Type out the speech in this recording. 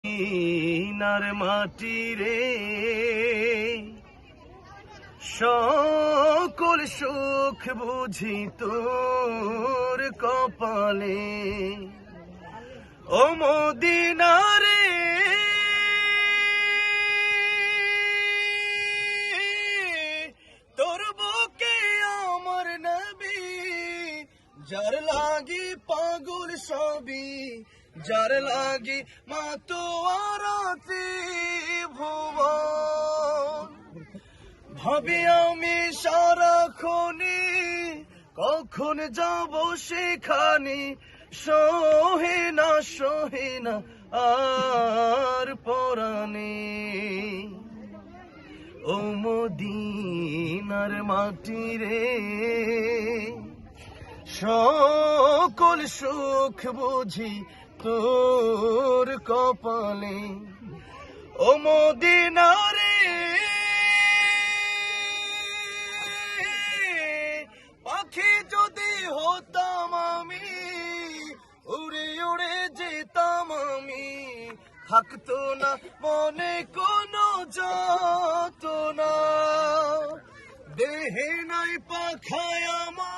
মদিনার মাটি রে সকল সুখ বুঝি তোর কপালে। ও মদিনা রে তোর বুকে আমার নবী, যার লাগি পাগল সবই, যার লাগি মা তোয়ারাতে ভুবন। ভাবি আমি সারাক্ষণে কখন যাব সেখানে, সহে না আর পরাণে। ও মদিনার মাটি রে সকল সুখ বুঝি তোর কপালে। ও মদিনা রে পাখি যদি হতাম আমি, উড়ে উড়ে যেতাম আমি, থাকতো না মনে কোনো যত না। দেহে নাই পাখায় আমার